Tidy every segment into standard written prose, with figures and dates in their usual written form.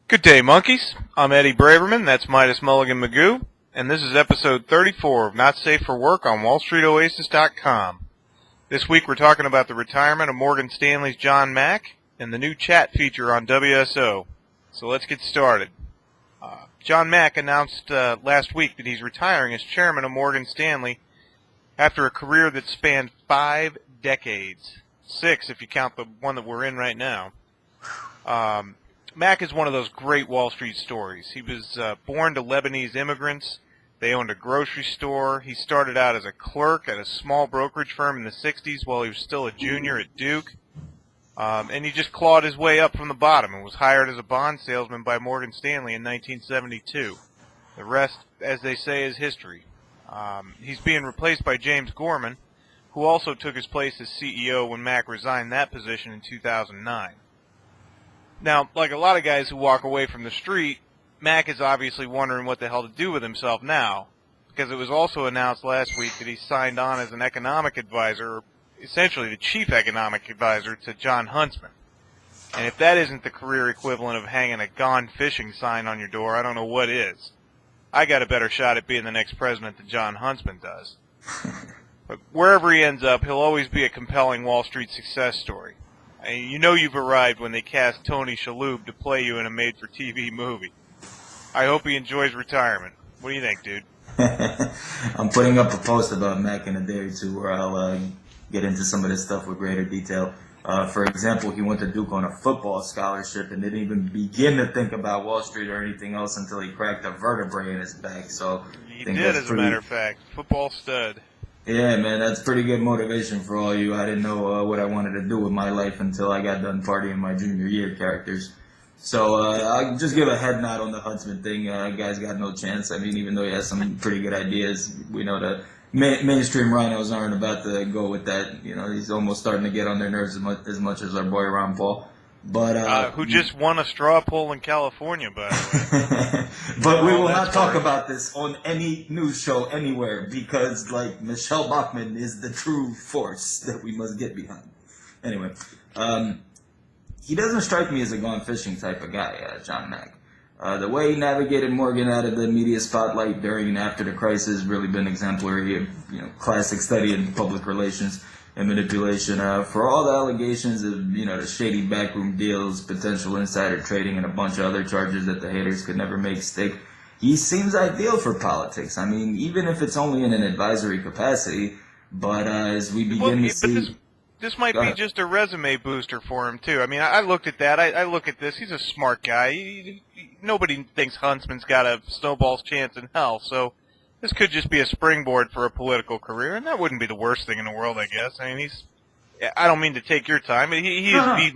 Good day, monkeys. I'm Eddie Braverman, that's Midas Mulligan Magoo, and this is episode 34 of Not Safe for Work on WallStreetOasis.com. This week we're talking about the retirement of Morgan Stanley's John Mack and the new chat feature on WSO. So let's get started. John Mack announced last week that he's retiring as chairman of Morgan Stanley after a career that spanned 5 decades. 6 if you count the one that we're in right now. Mack is one of those great Wall Street stories. He was born to Lebanese immigrants. They owned a grocery store. He started out as a clerk at a small brokerage firm in the 60s while he was still a junior at Duke. And he just clawed his way up from the bottom and was hired as a bond salesman by Morgan Stanley in 1972. The rest, as they say, is history. He's being replaced by James Gorman, who also took his place as CEO when Mack resigned that position in 2009. Now, like a lot of guys who walk away from the street, Mack is obviously wondering what the hell to do with himself now, because it was also announced last week that he signed on as an economic advisor, essentially the chief economic advisor to John Huntsman. And if that isn't the career equivalent of hanging a "Gone Fishing" sign on your door, I don't know what is. I got a better shot at being the next president than John Huntsman does. But wherever he ends up, he'll always be a compelling Wall Street success story. You know you've arrived when they cast Tony Shalhoub to play you in a made-for-TV movie. I hope he enjoys retirement. What do you think, dude? I'm putting up a post about Mack in a day or two where I'll get into some of this stuff with greater detail. For example, he went to Duke on a football scholarship and didn't even begin to think about Wall Street or anything else until he cracked a vertebrae in his back. So he did, as a matter of fact. Football stud. Yeah, man, that's pretty good motivation for all you. I didn't know what I wanted to do with my life until I got done partying my junior year characters. So I'll just give a head nod on the Huntsman thing. Guy's got no chance. I mean, even though he has some pretty good ideas, we know the mainstream rhinos aren't about to go with that. You know, he's almost starting to get on their nerves as much as our boy Ron Paul. But who just won a straw poll in California, by the way. But we will not talk about this on any news show anywhere because, like, Michelle Bachmann is the true force that we must get behind. Anyway, he doesn't strike me as a gone fishing type of guy, John Mack. The way he navigated Morgan out of the media spotlight during and after the crisis has really been exemplary. Classic study in public relations and manipulation. For all the allegations of, the shady backroom deals, potential insider trading, and a bunch of other charges that the haters could never make stick, he seems ideal for politics. I mean, even if it's only in an advisory capacity, but as we begin to see... This might be just a resume booster for him, too. I mean, I looked at that. I look at this. He's a smart guy. Nobody thinks Huntsman's got a snowball's chance in hell, so this could just be a springboard for a political career, and that wouldn't be the worst thing in the world, I guess. I mean, I don't mean to take your time, but he is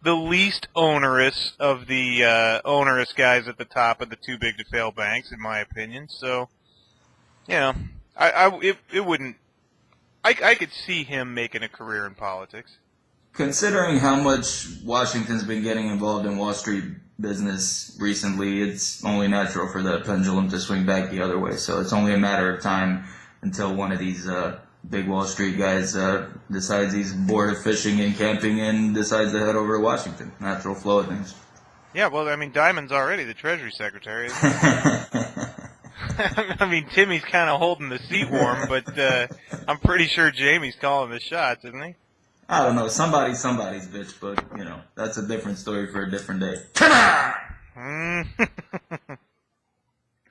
the least onerous of the onerous guys at the top of the too-big-to-fail banks, in my opinion. So, it wouldn't... I could see him making a career in politics. Considering how much Washington's been getting involved in Wall Street business recently, it's only natural for the pendulum to swing back the other way. So it's only a matter of time until one of these big Wall Street guys decides he's bored of fishing and camping and decides to head over to Washington. Natural flow of things. Yeah, well, I mean, Diamond's already the Treasury Secretary. I mean, Timmy's kind of holding the seat warm, but I'm pretty sure Jamie's calling the shots, isn't he? I don't know. Somebody's bitch, but, that's a different story for a different day.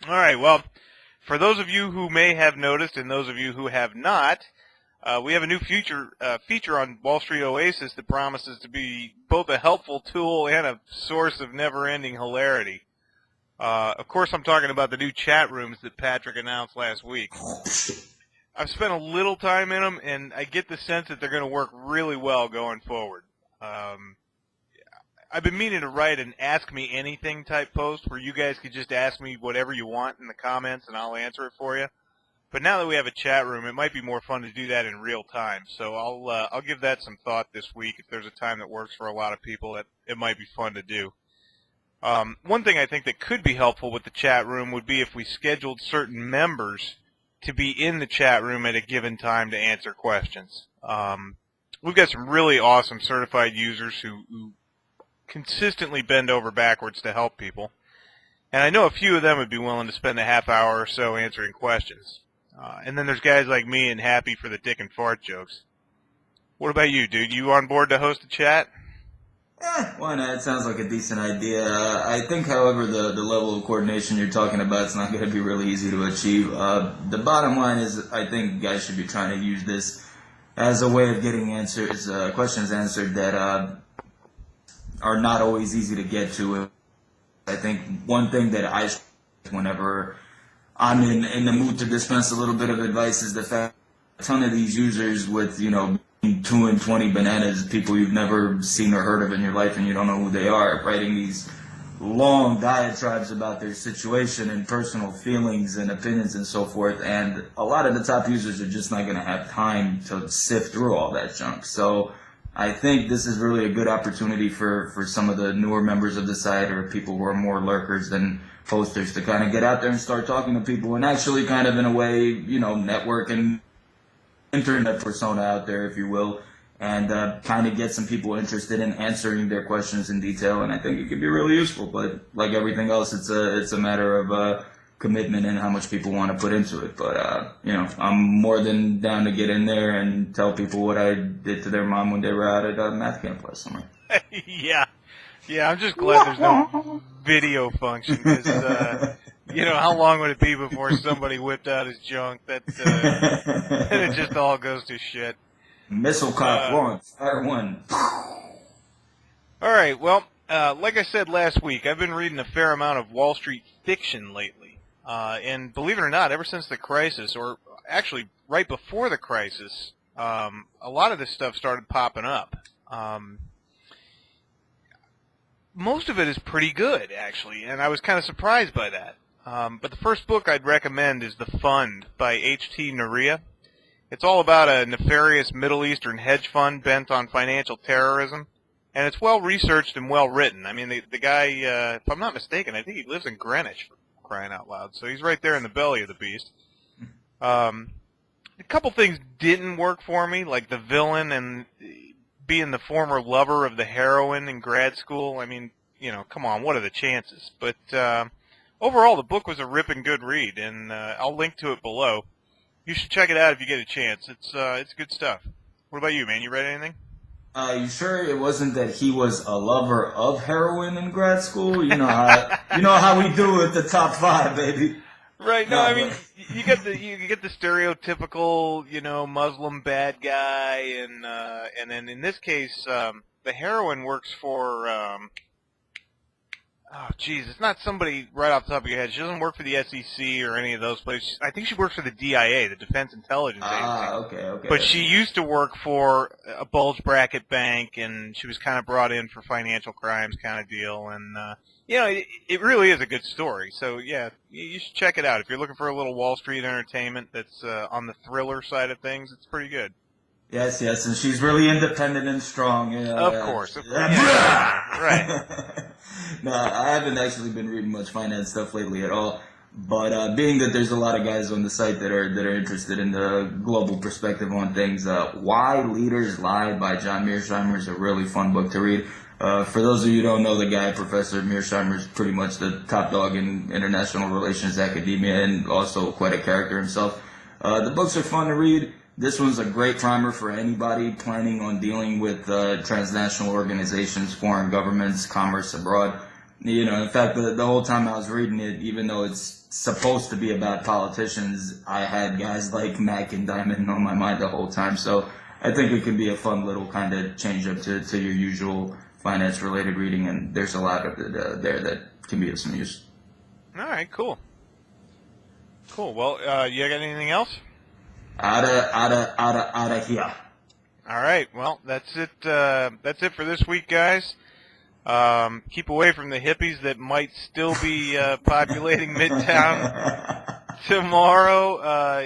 All right, well, for those of you who may have noticed and those of you who have not, we have a new feature on Wall Street Oasis that promises to be both a helpful tool and a source of never-ending hilarity. Of course, I'm talking about the new chat rooms that Patrick announced last week. I've spent a little time in them, and I get the sense that they're going to work really well going forward. I've been meaning to write an Ask Me Anything type post where you guys could just ask me whatever you want in the comments, and I'll answer it for you. But now that we have a chat room, it might be more fun to do that in real time. So I'll give that some thought this week. If there's a time that works for a lot of people, that it might be fun to do. One thing I think that could be helpful with the chat room would be if we scheduled certain members to be in the chat room at a given time to answer questions. We've got some really awesome certified users who consistently bend over backwards to help people. And I know a few of them would be willing to spend a half hour or so answering questions. And then there's guys like me and happy for the dick and fart jokes. What about you, dude? You on board to host a chat? Why not? It sounds like a decent idea. I think, however, the level of coordination you're talking about is not going to be really easy to achieve. The bottom line is I think guys should be trying to use this as a way of getting questions answered that are not always easy to get to. I think one thing that I whenever I'm in the mood to dispense a little bit of advice is the fact that a ton of these users with, 2 and 20 bananas, people you've never seen or heard of in your life and you don't know who they are, writing these long diatribes about their situation and personal feelings and opinions and so forth. And a lot of the top users are just not going to have time to sift through all that junk. So I think this is really a good opportunity for some of the newer members of the site or people who are more lurkers than posters to kind of get out there and start talking to people and actually kind of in a way, network and internet persona out there, if you will, and kind of get some people interested in answering their questions in detail. And I think it could be really useful. But like everything else, it's a matter of commitment and how much people want to put into it. But I'm more than down to get in there and tell people what I did to their mom when they were out at math camp last summer. Yeah, I'm just glad there's no video function because how long would it be before somebody whipped out his junk that and it just all goes to shit. Missile cock launch, fire one. All right, well, like I said last week, I've been reading a fair amount of Wall Street fiction lately. And believe it or not, ever since the crisis, or actually right before the crisis, a lot of this stuff started popping up. Most of it is pretty good, actually, and I was kind of surprised by that. But the first book I'd recommend is The Fund by H.T. Nuriya. It's all about a nefarious Middle Eastern hedge fund bent on financial terrorism, and it's well researched and well written. I mean, the guy, if I'm not mistaken, I think he lives in Greenwich, for crying out loud, so he's right there in the belly of the beast. A couple things didn't work for me, like the villain and being the former lover of the heroine in grad school. I mean, come on, what are the chances? But overall, the book was a ripping good read, and I'll link to it below. You should check it out if you get a chance. It's good stuff. What about you, man? You read anything? You sure it wasn't that he was a lover of heroin in grad school? You know how we do at the top 5, baby. Right. No, I mean you get the stereotypical Muslim bad guy, and then in this case the heroine works for it's not somebody right off the top of your head. She doesn't work for the SEC or any of those places. I think she works for the DIA, the Defense Intelligence Agency. Okay. But she used to work for a bulge bracket bank, and she was kind of brought in for financial crimes kind of deal. And, it really is a good story. So, yeah, you should check it out. If you're looking for a little Wall Street entertainment that's on the thriller side of things, it's pretty good. Yes, and she's really independent and strong. Of course. Yeah. Right. No, I haven't actually been reading much finance stuff lately at all. But being that there's a lot of guys on the site that are interested in the global perspective on things, Why Leaders Lie by John Mearsheimer is a really fun book to read. For those of you who don't know the guy, Professor Mearsheimer is pretty much the top dog in international relations academia and also quite a character himself. The books are fun to read. This one's a great primer for anybody planning on dealing with transnational organizations, foreign governments, commerce abroad. In fact, the whole time I was reading it, even though it's supposed to be about politicians, I had guys like Mack and Diamond on my mind the whole time. So I think it could be a fun little kind of change up to your usual finance-related reading, and there's a lot of it there that can be of some use. All right, cool. Well, you got anything else? Outta here. All right. Well, that's it. That's it for this week, guys. Keep away from the hippies that might still be populating Midtown tomorrow.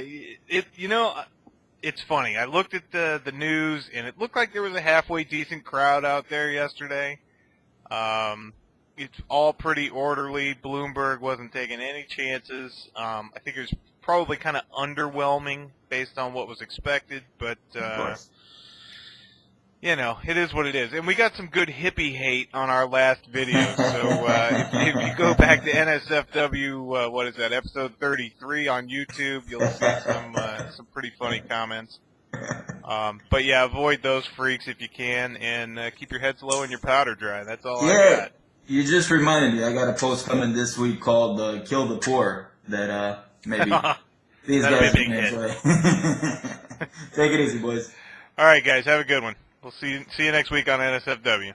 It's funny. I looked at the news, and it looked like there was a halfway decent crowd out there yesterday. It's all pretty orderly. Bloomberg wasn't taking any chances. I think it was probably kind of underwhelming based on what was expected, but you know, it is what it is. And we got some good hippie hate on our last video. So if you go back to NSFW, what is that, episode 33 on YouTube, you'll see some pretty funny comments. But yeah, avoid those freaks if you can, and keep your heads low and your powder dry. That's all I got. You just reminded me. I got a post coming this week called "Kill the Poor" that maybe these guys can enjoy. Take it easy, boys. All right, guys, have a good one. We'll see you next week on NSFW.